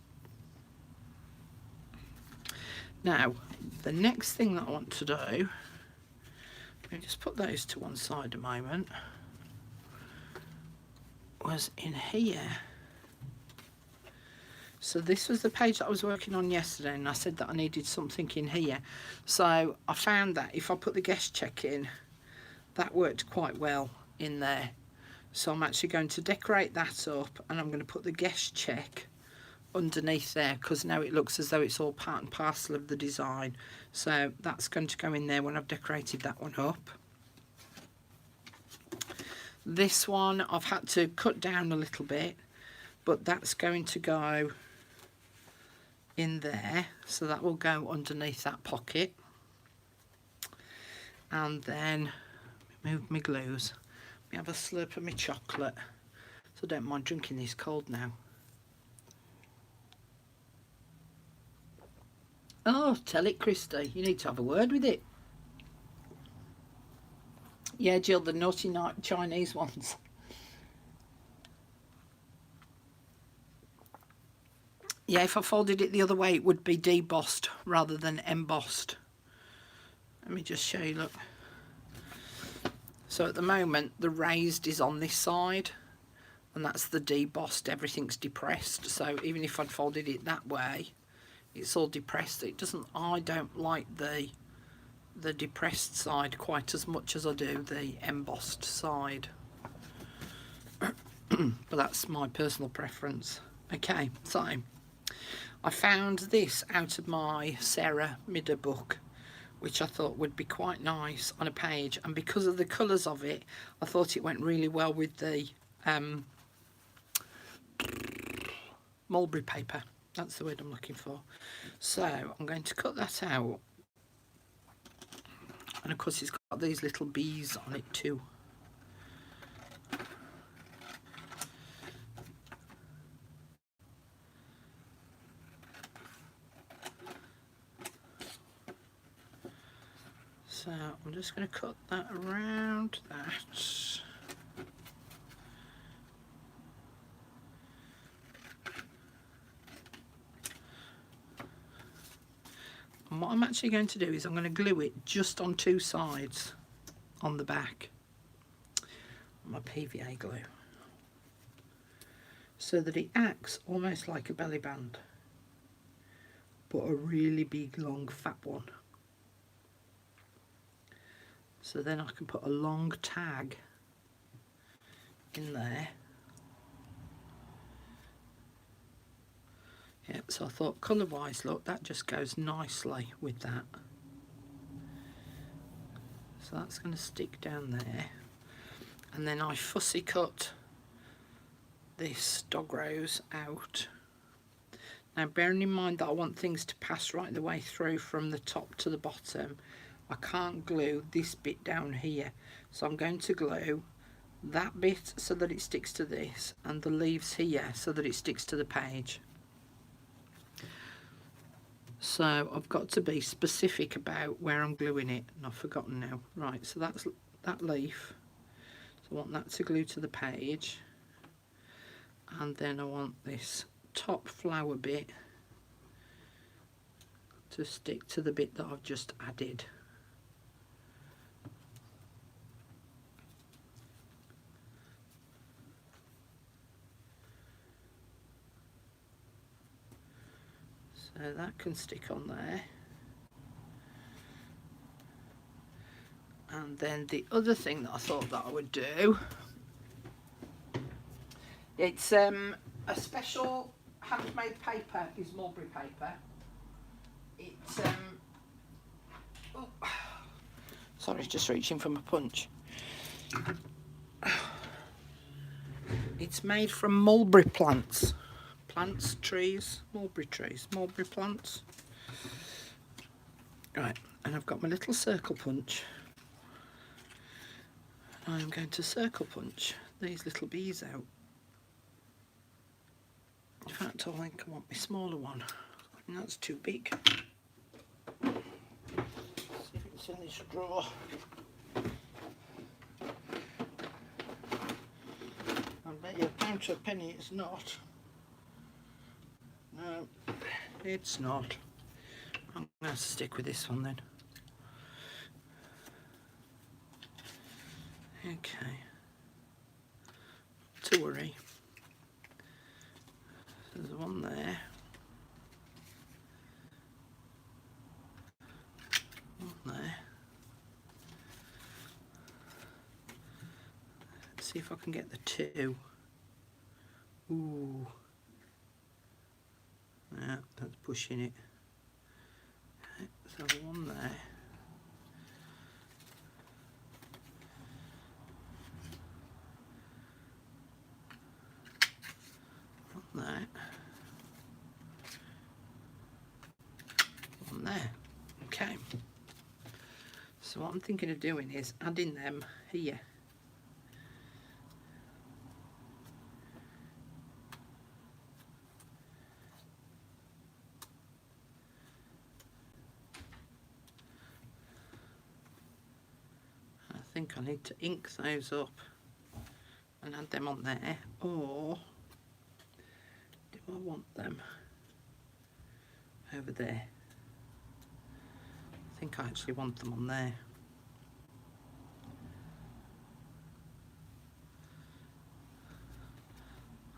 Now, the next thing that I want to do, let me just put those to one side a moment, was in here. So this was the page that I was working on yesterday, and I said that I needed something in here. So I found that if I put the guest check in, that worked quite well in there. So I'm actually going to decorate that up, and I'm going to put the guest check underneath there, because now it looks as though it's all part and parcel of the design. So that's going to go in there when I've decorated that one up. This one I've had to cut down a little bit, but that's going to go in there, so that will go underneath that pocket. And then move my glues. Let me have a slurp of my chocolate, so I don't mind drinking this cold now. Oh, tell it, Christy. You need to have a word with it. Yeah, Jill, the naughty Chinese ones. Yeah, if I folded it the other way, it would be debossed rather than embossed. Let me just show you, look. So at the moment, the raised is on this side, and that's the debossed. Everything's depressed. So even if I'd folded it that way, it's all depressed. It doesn't, I don't like the depressed side quite as much as I do the embossed side. But that's my personal preference. Okay, so I found this out of my Sarah Midder book, which I thought would be quite nice on a page, and because of the colours of it, I thought it went really well with the mulberry paper. That's the word I'm looking for. So I'm going to cut that out, and of course it's got these little bees on it too. So I'm just going to cut that around that. And what I'm actually going to do is I'm going to glue it just on two sides on the back, my PVA glue, so that it acts almost like a belly band, but a really big, long, fat one. So then I can put a long tag in there. Yeah, so I thought colour-wise, look, that just goes nicely with that. So that's going to stick down there. And then I fussy cut this dog rose out. Now, bearing in mind that I want things to pass right the way through from the top to the bottom, I can't glue this bit down here. So I'm going to glue that bit so that it sticks to this, and the leaves here so that it sticks to the page. So I've got to be specific about where I'm gluing it, and I've forgotten now. Right, so that's that leaf. So I want that to glue to the page, and then I want this top flower bit to stick to the bit that I've just added. So that can stick on there. And then the other thing that I thought that I would do, it's a special handmade paper, is mulberry paper. It's oh, sorry, just reaching for my punch. It's made from mulberry plants. Trees, mulberry plants. Right, and I've got my little circle punch. I'm going to circle punch these little bees out. In fact, I think I want my smaller one. And that's too big. See if it's in this drawer. I bet you pound to a penny it's not. No, it's not. I'm going to stick with this one then. Okay. Not to worry. There's one there. One there. Let's see if I can get the two. Ooh. Yeah, that's pushing it. Okay, so one there. One there. One there. Okay. So what I'm thinking of doing is adding them here. think I need to ink those up and add them on there, or do I want them over there? I think I actually want them on there.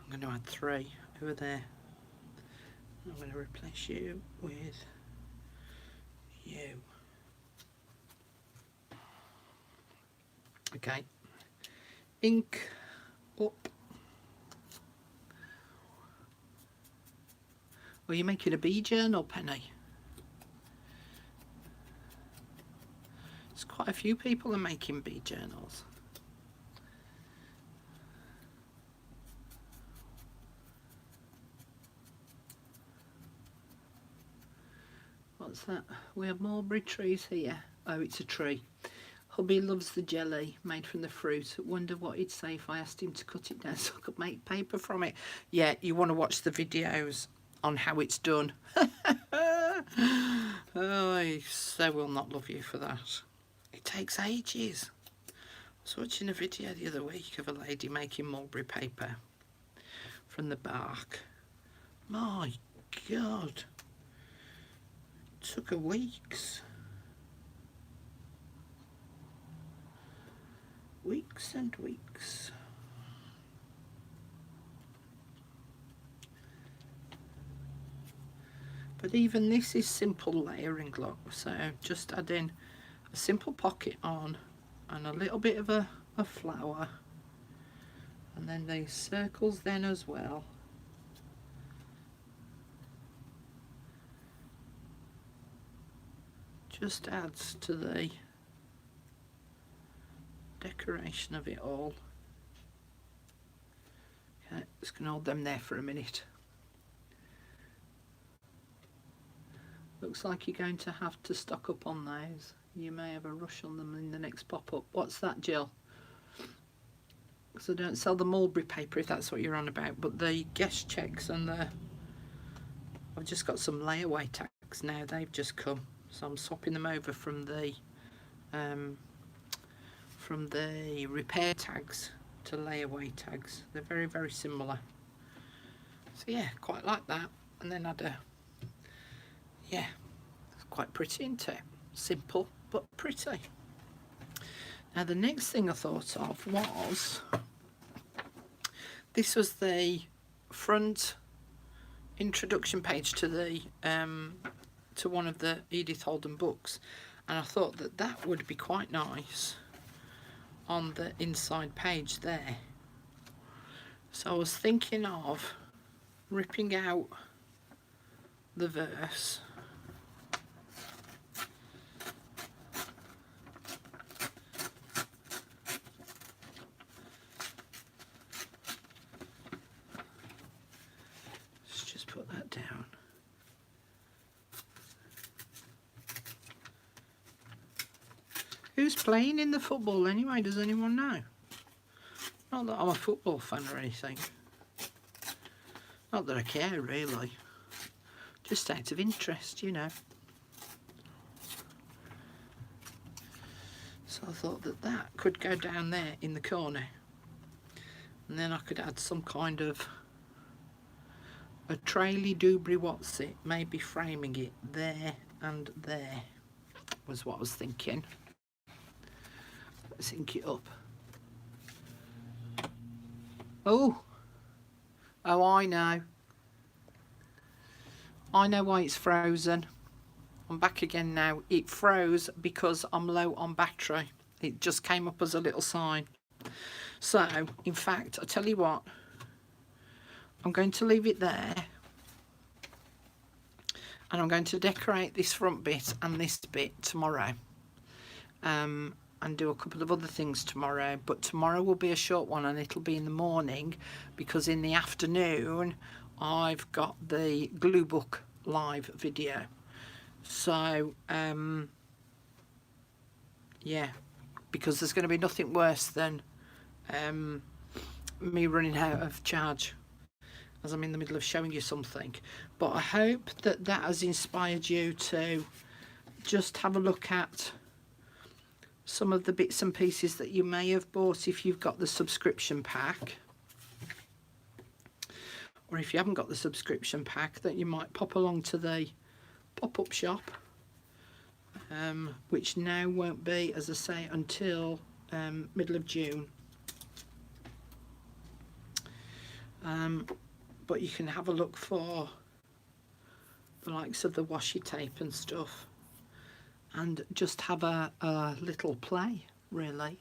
I'm going to add 3 over there. I'm going to replace you with you. Okay, ink up. Are you making a bee journal, Penny? There's quite a few people are making bee journals. What's that? We have mulberry trees here. Oh, it's a tree. Hubby loves the jelly made from the fruit. Wonder what he'd say if I asked him to cut it down so I could make paper from it. Yeah, you want to watch the videos on how it's done. Oh, I so will not love you for that. It takes ages. I was watching a video the other week of a lady making mulberry paper from the bark. My God. It took her weeks. Weeks and weeks. But even this is simple layering, look. So just add in a simple pocket on and a little bit of a flower, and then these circles then as well. Just adds to the decoration of it all. Okay, just gonna hold them there for a minute. Looks like you're going to have to stock up on those. You may have a rush on them in the next pop-up. What's that, Jill? Because I don't sell the mulberry paper, if that's what you're on about, but the guest checks and the... I've just got some layaway tags now. They've just come, so I'm swapping them over from the repair tags to layaway tags. They're very, very similar. So yeah, quite like that. And then add a... Yeah, it's quite pretty, isn't it? Simple but pretty. Now the next thing I thought of was, this was the front introduction page to the to one of the Edith Holden books, and I thought that that would be quite nice on the inside page there. So I was thinking of ripping out the verse . Let's just put that down. Who's playing in the football anyway? Does anyone know? Not that I'm a football fan or anything. Not that I care really. Just out of interest, you know. So I thought that that could go down there in the corner. And then I could add some kind of a traily doobry what's it, maybe framing it there and there was what I was thinking. Let's ink it up. Oh, I know. I know why it's frozen. I'm back again now. It froze because I'm low on battery. It just came up as a little sign. So, in fact, I tell you what, I'm going to leave it there. And I'm going to decorate this front bit and this bit tomorrow. And do a couple of other things tomorrow, but tomorrow will be a short one and it'll be in the morning, because in the afternoon I've got the glue book live video. So yeah, because there's going to be nothing worse than me running out of charge as I'm in the middle of showing you something. But I hope that that has inspired you to just have a look at some of the bits and pieces that you may have bought if you've got the subscription pack, or if you haven't got the subscription pack, that you might pop along to the pop-up shop, which now won't be, as I say, until middle of June. But you can have a look for the likes of the washi tape and stuff, and just have a little play, really.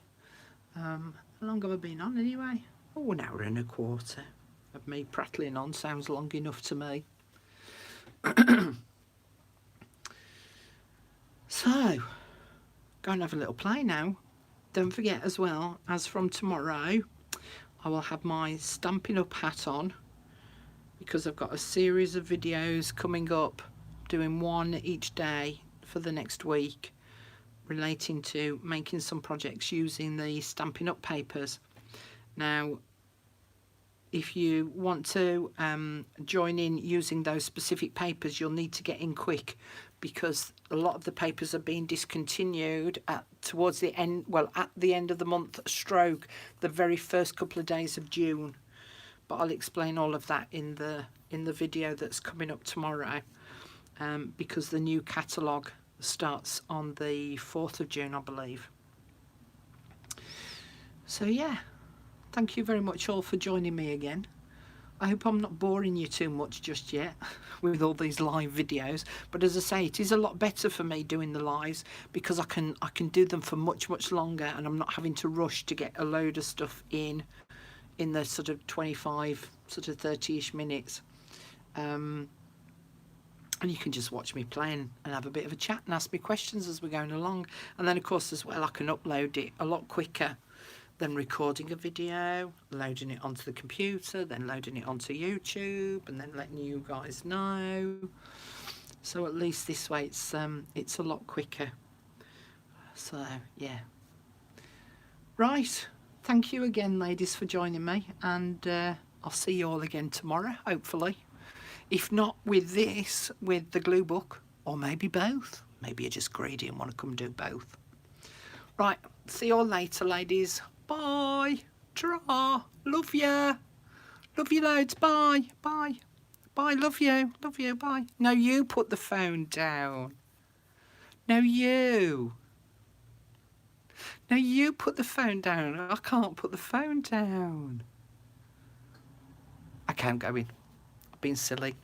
How long have I been on anyway? Oh, an hour and a quarter of me prattling on sounds long enough to me. So, go and have a little play now. Don't forget as well, as from tomorrow, I will have my Stampin' Up hat on, because I've got a series of videos coming up, doing one each day for the next week, relating to making some projects using the Stampin' Up papers. Now, if you want to join in using those specific papers, you'll need to get in quick, because a lot of the papers are being discontinued towards the end, well, at the end of the month stroke, the very first couple of days of June. But I'll explain all of that in the video that's coming up tomorrow, because the new catalogue starts on the 4th of June, I believe. So yeah, thank you very much all for joining me again. I hope I'm not boring you too much just yet with all these live videos, but as I say, it is a lot better for me doing the lives, because I can do them for much longer, and I'm not having to rush to get a load of stuff in the sort of 25 sort of 30ish minutes, and you can just watch me playing and have a bit of a chat and ask me questions as we're going along. And then of course as well, I can upload it a lot quicker than recording a video, loading it onto the computer, then loading it onto YouTube, and then letting you guys know. So at least this way it's a lot quicker. So yeah, right, thank you again ladies for joining me, and I'll see you all again tomorrow, hopefully. If not with this, with the glue book, or maybe both. Maybe you're just greedy and want to come do both. Right, see you all later ladies. Bye. Ta-ra. Love ya. Love you loads. Bye. Bye. Bye. Love you. Love you. Bye. No, you put the phone down. No, you. No, you put the phone down. I can't put the phone down. Okay, I'm going. I've been silly.